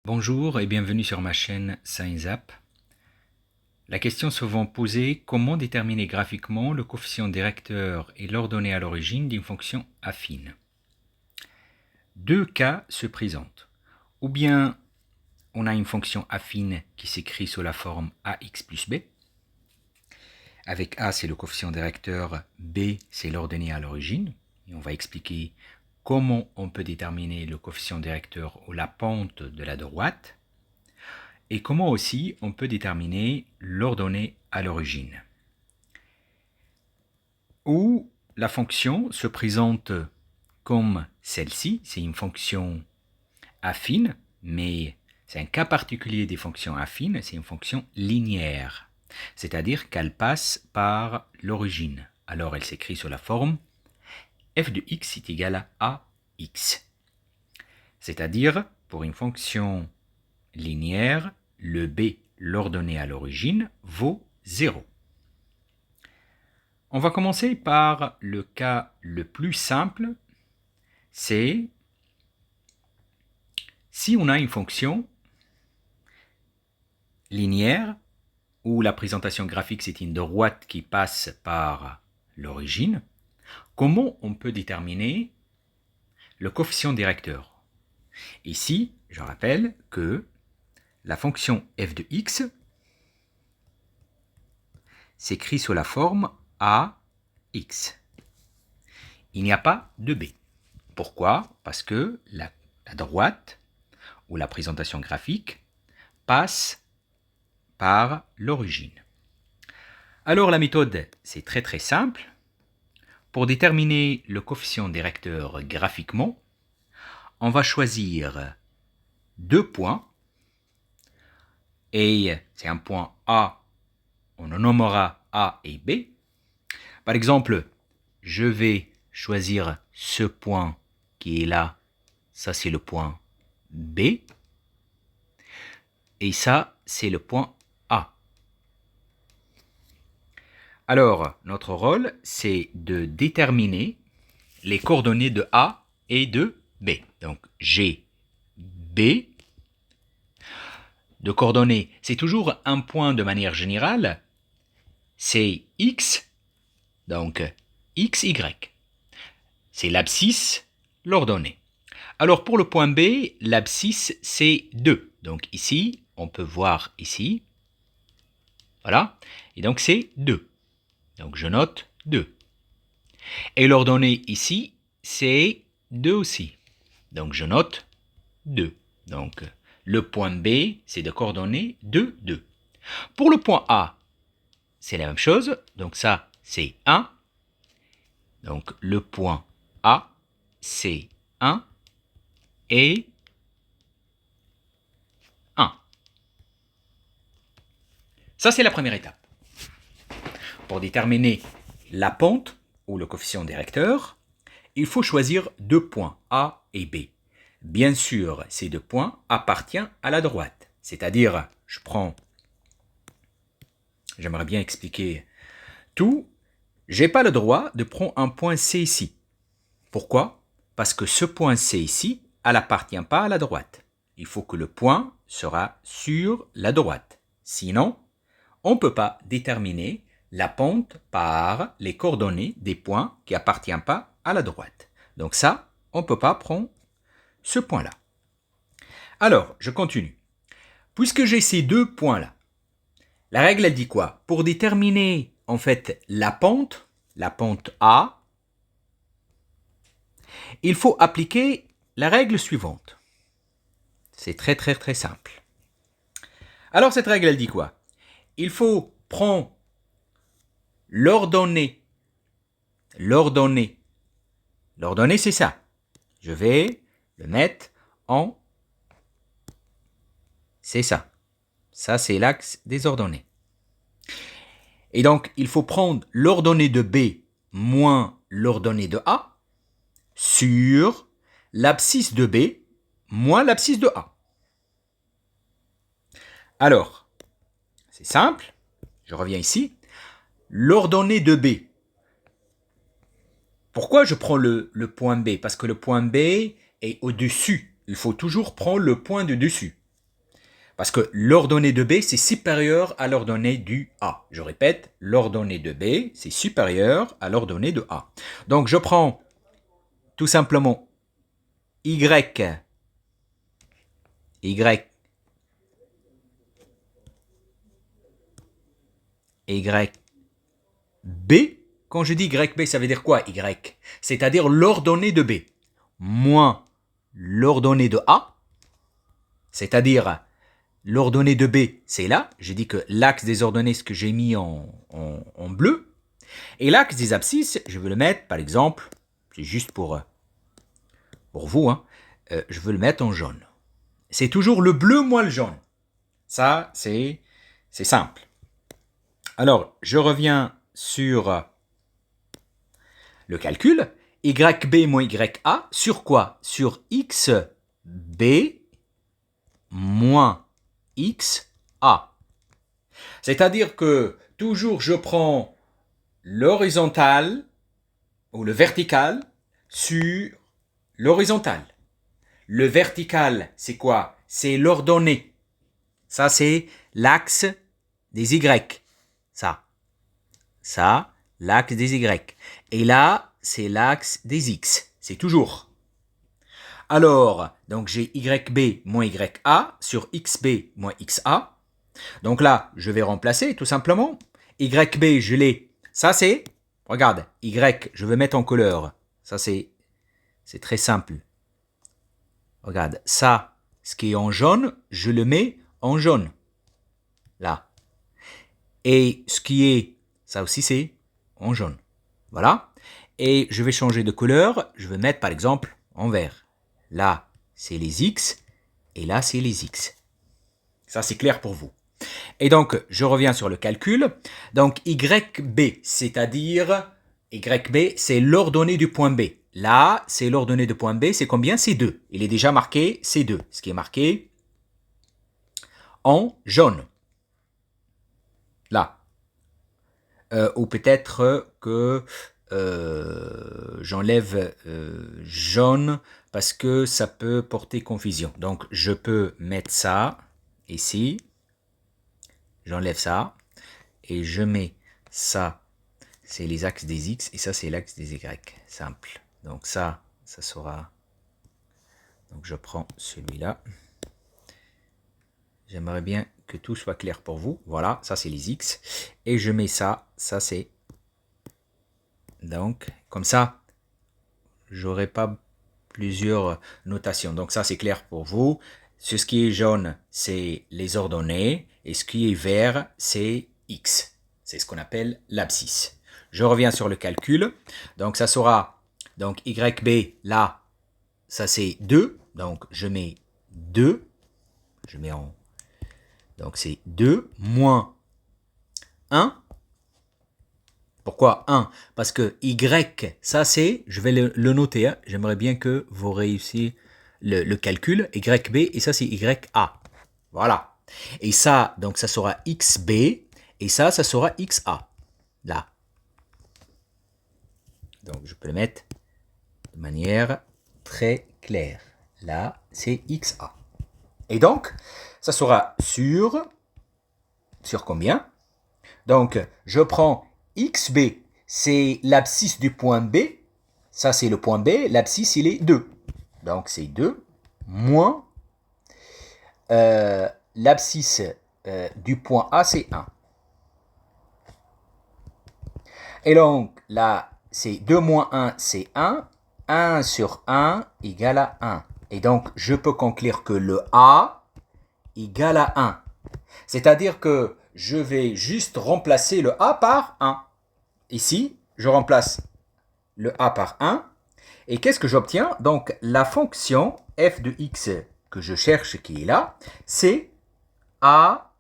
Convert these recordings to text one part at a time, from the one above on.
Bonjour et bienvenue sur ma chaîne ScienceApp. La question souvent posée, comment déterminer graphiquement le coefficient directeur et l'ordonnée à l'origine d'une fonction affine? Deux cas se présentent. Ou bien on a une fonction affine qui s'écrit sous la forme ax plus b, avec a c'est le coefficient directeur, b c'est l'ordonnée à l'origine, et on va expliquer comment on peut déterminer le coefficient directeur ou la pente de la droite, et comment aussi on peut déterminer l'ordonnée à l'origine. Ou la fonction se présente comme celle-ci, c'est une fonction affine, mais c'est un cas particulier des fonctions affines, c'est une fonction linéaire, c'est-à-dire qu'elle passe par l'origine. Alors elle s'écrit sous la forme f de x est égal à ax. C'est-à-dire, pour une fonction linéaire, le b, l'ordonnée à l'origine, vaut 0. On va commencer par le cas le plus simple, c'est si on a une fonction linéaire où la présentation graphique c'est une droite qui passe par l'origine, comment on peut déterminer le coefficient directeur? Ici, je rappelle que la fonction f de x s'écrit sous la forme ax. Il n'y a pas de b. Pourquoi? Parce que la droite ou la présentation graphique passe par l'origine. Alors la méthode, c'est très simple. Pour déterminer le coefficient directeur graphiquement, on va choisir deux points, et c'est un point A, on le nommera A et B. Par exemple, je vais choisir ce point qui est là, ça c'est le point B, et ça c'est le point A. Alors, notre rôle, c'est de déterminer les coordonnées de A et de B. Donc, G, B. De coordonnées, c'est toujours un point de manière générale. C'est X, donc X, Y. C'est l'abscisse, l'ordonnée. Alors, pour le point B, l'abscisse, c'est 2. Donc, ici, on peut voir ici. Voilà. Et donc, c'est 2. Donc, je note 2. Et l'ordonnée ici, c'est 2 aussi. Donc, je note 2. Donc, le point B, c'est de coordonnées 2, 2. Pour le point A, c'est la même chose. Donc, ça, c'est 1. Donc, le point A, c'est 1 et 1. Ça, c'est la première étape. Pour déterminer la pente ou le coefficient directeur, il faut choisir deux points A et B. Bien sûr, ces deux points appartiennent à la droite. C'est-à-dire, j'aimerais bien expliquer tout. Je n'ai pas le droit de prendre un point C ici. Pourquoi? Parce que ce point C ici, elle n'appartient pas à la droite. Il faut que le point sera sur la droite. Sinon, on ne peut pas déterminer la pente par les coordonnées des points qui n'appartiennent pas à la droite. Donc ça, on ne peut pas prendre ce point-là. Alors, je continue. Puisque j'ai ces deux points-là, la règle, elle dit quoi? Pour déterminer, en fait, la pente A, il faut appliquer la règle suivante. C'est très simple. Alors, cette règle, elle dit quoi? Il faut prendre l'ordonnée. L'ordonnée, c'est ça. Je vais le mettre en... C'est ça. Ça, c'est l'axe des ordonnées. Et donc, il faut prendre l'ordonnée de B moins l'ordonnée de A sur l'abscisse de B moins l'abscisse de A. Alors, c'est simple. Je reviens ici. L'ordonnée de B. Pourquoi je prends le point B? Parce que le point B est au-dessus. Il faut toujours prendre le point de dessus. Parce que l'ordonnée de B, c'est supérieur à l'ordonnée du A. Je répète, l'ordonnée de B, c'est supérieur à l'ordonnée de A. Donc, je prends tout simplement Y, Y, Y, B. Quand je dis YB, ça veut dire quoi, Y? C'est-à-dire l'ordonnée de B, moins l'ordonnée de A, c'est-à-dire l'ordonnée de B, c'est là. J'ai dit que l'axe des ordonnées, ce que j'ai mis en bleu. Et l'axe des abscisses, je veux le mettre, par exemple, c'est juste pour vous, hein, je veux le mettre en jaune. C'est toujours le bleu moins le jaune. Ça, c'est simple. Alors, je reviens sur le calcul. YB moins YA sur quoi? Sur XB moins XA. C'est-à-dire que toujours je prends l'horizontal ou le vertical sur l'horizontal. Le vertical, c'est quoi? C'est l'ordonnée. Ça, c'est l'axe des Y. Ça, l'axe des Y. Et là, c'est l'axe des X. C'est toujours. Alors, donc j'ai YB moins YA sur XB moins XA. Donc là, je vais remplacer tout simplement. YB, je l'ai. Ça, c'est, regarde, Y, je vais mettre en couleur. Ça, c'est très simple. Regarde, ça, ce qui est en jaune, je le mets en jaune. Là. Et ce qui est, ça aussi, c'est en jaune. Voilà. Et je vais changer de couleur. Je vais mettre, par exemple, en vert. Là, c'est les X. Et là, c'est les X. Ça, c'est clair pour vous. Et donc, je reviens sur le calcul. Donc, YB, c'est-à-dire, YB, c'est l'ordonnée du point B. Là, c'est l'ordonnée du point B, c'est combien? C'est 2. Il est déjà marqué, c'est 2. Ce qui est marqué en jaune. Là. Ou peut-être que j'enlève jaune parce que ça peut porter confusion. Donc, je peux mettre ça ici. J'enlève ça. Et je mets ça. C'est les axes des X. Et ça, c'est l'axe des Y. Simple. Donc, ça sera... Donc, je prends celui-là. J'aimerais bien que tout soit clair pour vous. Voilà, ça, c'est les X. Et je mets ça. Ça, c'est... Donc, comme ça, j'aurai pas plusieurs notations. Donc, ça, c'est clair pour vous. Ce qui est jaune, c'est les ordonnées. Et ce qui est vert, c'est X. C'est ce qu'on appelle l'abscisse. Je reviens sur le calcul. Donc, ça sera, donc, YB, là, ça, c'est 2. Donc, je mets 2. Je mets en... Donc, c'est 2 moins 1. Pourquoi 1? Parce que Y, ça c'est, je vais le noter, hein. J'aimerais bien que vous réussissiez le calcul. YB, et ça c'est YA. Voilà. Et ça, donc ça sera XB, et ça sera XA. Là. Donc je peux le mettre de manière très claire. Là, c'est XA. Et donc, ça sera sur combien? Donc, je prends XB, c'est l'abscisse du point B. Ça, c'est le point B. L'abscisse, il est 2. Donc, c'est 2 moins l'abscisse du point A, c'est 1. Et donc, là, c'est 2 moins 1, c'est 1. 1 sur 1 égale à 1. Et donc, je peux conclure que le A égale à 1. C'est-à-dire que je vais juste remplacer le A par 1. Ici, je remplace le A par 1. Et qu'est-ce que j'obtiens? Donc, la fonction f de x que je cherche, qui est là, c'est A,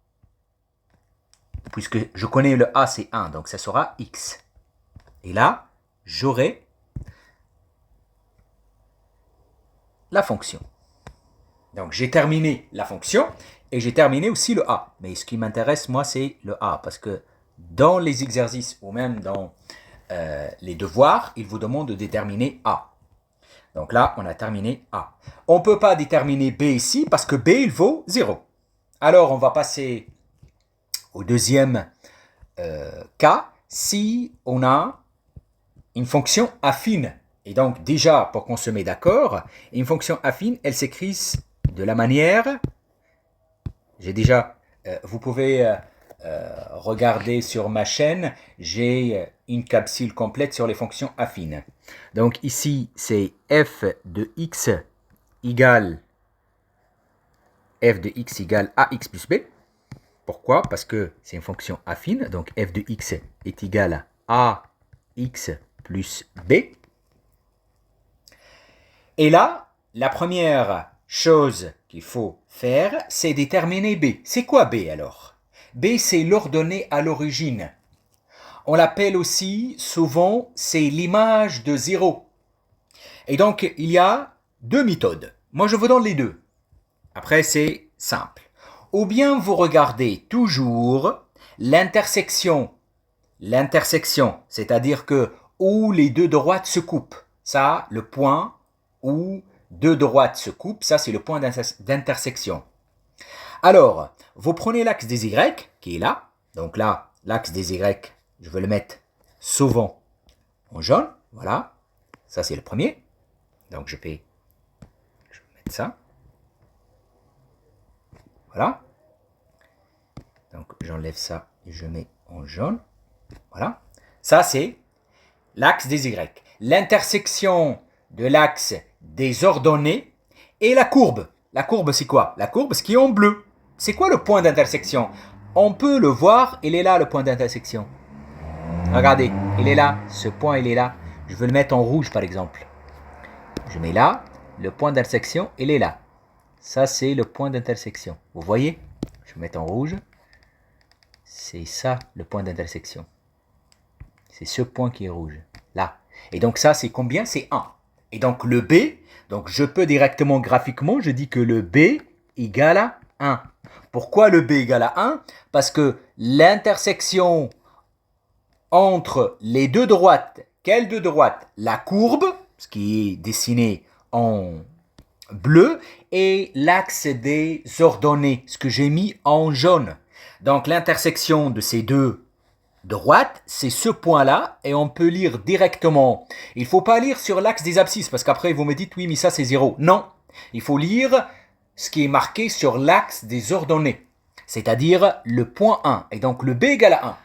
puisque je connais le A, c'est 1, donc ça sera x. Et là, j'aurai la fonction. Donc, j'ai terminé la fonction et j'ai terminé aussi le A. Mais ce qui m'intéresse, moi, c'est le A, parce que dans les exercices ou même dans les devoirs, il vous demande de déterminer A. Donc là, on a terminé A. On ne peut pas déterminer B ici parce que B, il vaut 0. Alors, on va passer au deuxième cas, si on a une fonction affine. Et donc, déjà, pour qu'on se mette d'accord, une fonction affine, elle s'écrit de la manière... vous pouvez regarder sur ma chaîne, j'ai une capsule complète sur les fonctions affines. Donc ici, c'est f de x égale ax plus b. Pourquoi? Parce que c'est une fonction affine, donc f de x est égal à ax plus b. Et là, la première chose qu'il faut faire, c'est déterminer b. C'est quoi b alors? B, c'est l'ordonnée à l'origine. On l'appelle aussi, souvent, c'est l'image de 0. Et donc, il y a deux méthodes. Moi, je vous donne les deux. Après, c'est simple. Ou bien vous regardez toujours l'intersection. L'intersection, c'est-à-dire que où les deux droites se coupent. Ça, le point où deux droites se coupent, ça, c'est le point d'intersection. Alors, vous prenez l'axe des Y, qui est là. Donc là, l'axe des Y, je vais le mettre souvent en jaune. Voilà. Ça, c'est le premier. Donc, je vais mettre ça. Voilà. Donc, j'enlève ça et je mets en jaune. Voilà. Ça, c'est l'axe des Y. L'intersection de l'axe des ordonnées et la courbe. La courbe, c'est quoi? La courbe, ce qui est en bleu. C'est quoi le point d'intersection? On peut le voir, il est là, le point d'intersection. Regardez, il est là, ce point, il est là. Je veux le mettre en rouge, par exemple. Je mets là, le point d'intersection, il est là. Ça, c'est le point d'intersection. Vous voyez? Je vais mettre en rouge. C'est ça, le point d'intersection. C'est ce point qui est rouge, là. Et donc ça, c'est combien? C'est 1. Et donc le B, donc je peux directement graphiquement, je dis que le B égale à 1. Pourquoi le B égale à 1? Parce que l'intersection entre les deux droites, quelles deux droites? La courbe, ce qui est dessiné en bleu, et l'axe des ordonnées, ce que j'ai mis en jaune. Donc l'intersection de ces deux droite, c'est ce point-là, et on peut lire directement. Il ne faut pas lire sur l'axe des abscisses, parce qu'après vous me dites, oui, mais ça c'est 0. Non, il faut lire ce qui est marqué sur l'axe des ordonnées, c'est-à-dire le point 1, et donc le B égale à 1.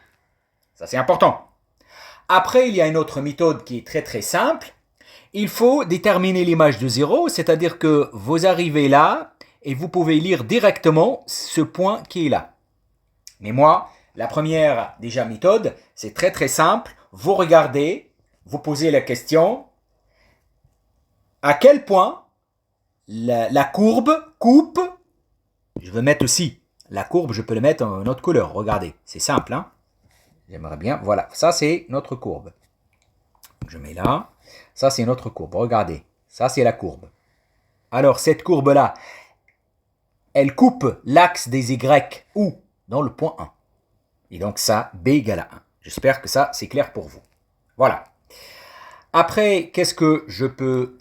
Ça c'est important. Après, il y a une autre méthode qui est très très simple. Il faut déterminer l'image de 0, c'est-à-dire que vous arrivez là, et vous pouvez lire directement ce point qui est là. Mais moi, la première déjà méthode, c'est très très simple. Vous regardez, vous posez la question, à quel point la courbe coupe, je veux mettre aussi la courbe, je peux le mettre en une autre couleur. Regardez, c'est simple, hein? J'aimerais bien, voilà, ça c'est notre courbe. Je mets là, ça c'est notre courbe, regardez, ça c'est la courbe. Alors cette courbe-là, elle coupe l'axe des Y où? Dans le point 1. Et donc ça, B égale à 1. J'espère que ça, c'est clair pour vous. Voilà. Après, qu'est-ce que je peux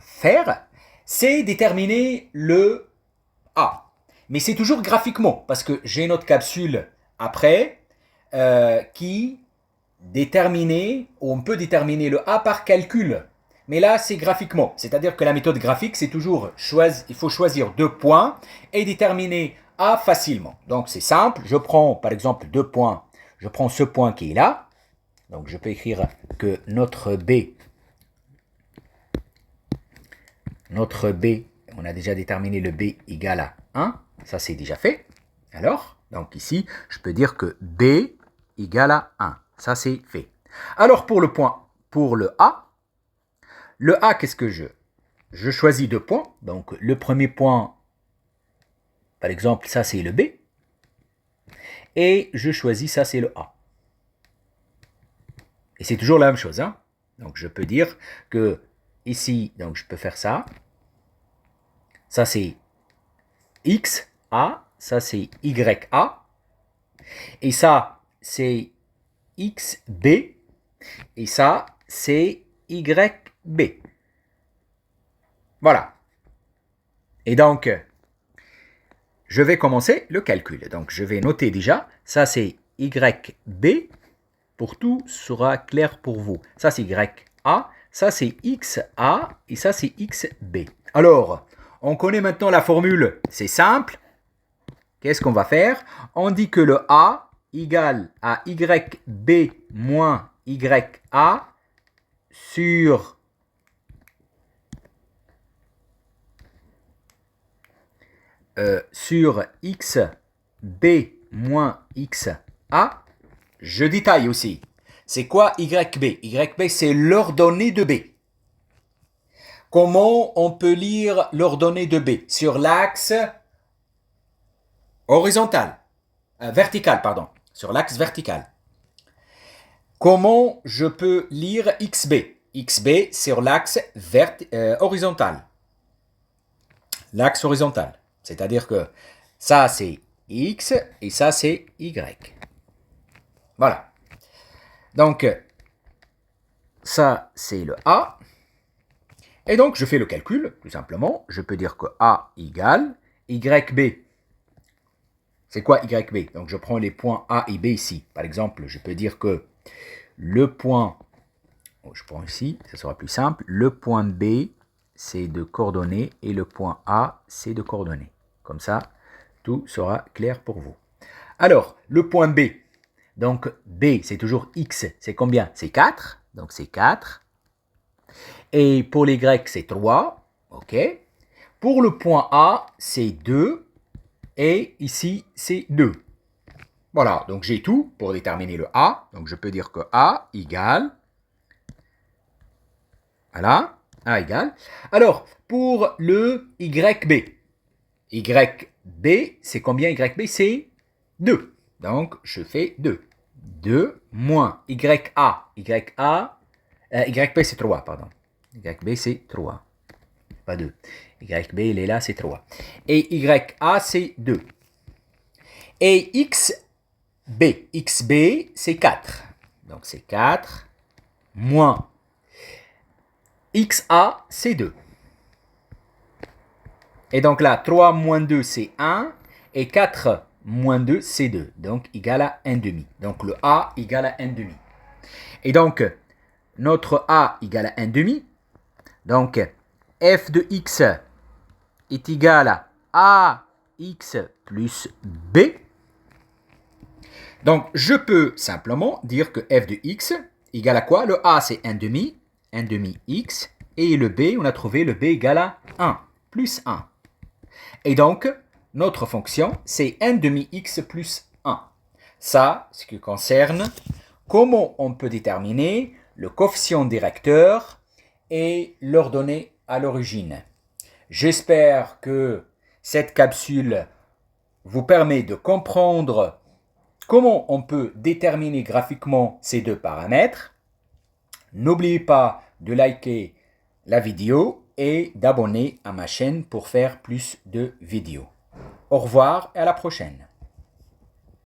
faire? C'est déterminer le A. Mais c'est toujours graphiquement, parce que j'ai une autre capsule après qui déterminer, ou on peut déterminer le A par calcul. Mais là, c'est graphiquement. C'est-à-dire que la méthode graphique, c'est toujours, il faut choisir deux points et déterminer A facilement. Donc, c'est simple. Je prends, par exemple, deux points. Je prends ce point qui est là. Donc, je peux écrire que notre B, on a déjà déterminé le B égale à 1. Ça, c'est déjà fait. Alors, donc ici, je peux dire que B égale à 1. Ça, c'est fait. Alors, pour le A, qu'est-ce que je choisis deux points. Donc, le premier point, par exemple, ça, c'est le B. Et je choisis, ça, c'est le A. Et c'est toujours la même chose, hein. Donc, je peux dire que ici, donc, je peux faire ça. Ça, c'est X, A. Ça, c'est Y, A. Et ça, c'est X, B. Et ça, c'est Y, B. Voilà. Et donc, je vais commencer le calcul. Donc, je vais noter déjà, ça c'est YB, pour tout sera clair pour vous. Ça c'est YA, ça c'est XA et ça c'est XB. Alors, on connaît maintenant la formule, c'est simple. Qu'est-ce qu'on va faire? On dit que le A égale à YB moins YA sur XB moins XA. Je détaille aussi. C'est quoi YB? YB, c'est l'ordonnée de B. Comment on peut lire l'ordonnée de B? Sur l'axe horizontal. Vertical, pardon. Sur l'axe vertical. Comment je peux lire XB? XB sur l'axe horizontal. L'axe horizontal. C'est-à-dire que ça c'est X et ça c'est Y. Voilà. Donc, ça c'est le A. Et donc, je fais le calcul, tout simplement. Je peux dire que A égale YB. C'est quoi YB? Donc, je prends les points A et B ici. Par exemple, je peux dire que le point, je prends ici, ça sera plus simple. Le point B, c'est de coordonnées et le point A, c'est de coordonnées. Comme ça, tout sera clair pour vous. Alors, le point B. Donc, B, c'est toujours X. C'est combien? C'est 4. Donc, c'est 4. Et pour les Y, c'est 3. OK. Pour le point A, c'est 2. Et ici, c'est 2. Voilà, donc j'ai tout pour déterminer le A. Donc, je peux dire que A égale... Voilà, A égale... Alors, pour le YB. YB, c'est combien YB? C'est 2. Donc, je fais 2. 2 moins YA. YB, c'est 3, pardon. YB, c'est 3. Pas 2. YB, il est là, c'est 3. Et YA, c'est 2. Et XB, c'est 4. Donc, c'est 4 moins XA, c'est 2. Et donc là, 3 moins 2, c'est 1. Et 4 moins 2, c'est 2. Donc, égal à 1,5. Donc, le A égale à 1,5. Et donc, notre A égale à 1,5. Donc, f de x est égal à ax plus b. Donc, je peux simplement dire que f de x égale à quoi? Le a, c'est 1,5, 1,5 x. Et le b, on a trouvé le b égale à 1, plus 1. Et donc, notre fonction, c'est 1,5 x plus 1. Ça, ce qui concerne comment on peut déterminer le coefficient directeur et l'ordonnée à l'origine. J'espère que cette capsule vous permet de comprendre comment on peut déterminer graphiquement ces deux paramètres. N'oubliez pas de liker la vidéo et d'abonner à ma chaîne pour faire plus de vidéos. Au revoir et à la prochaine.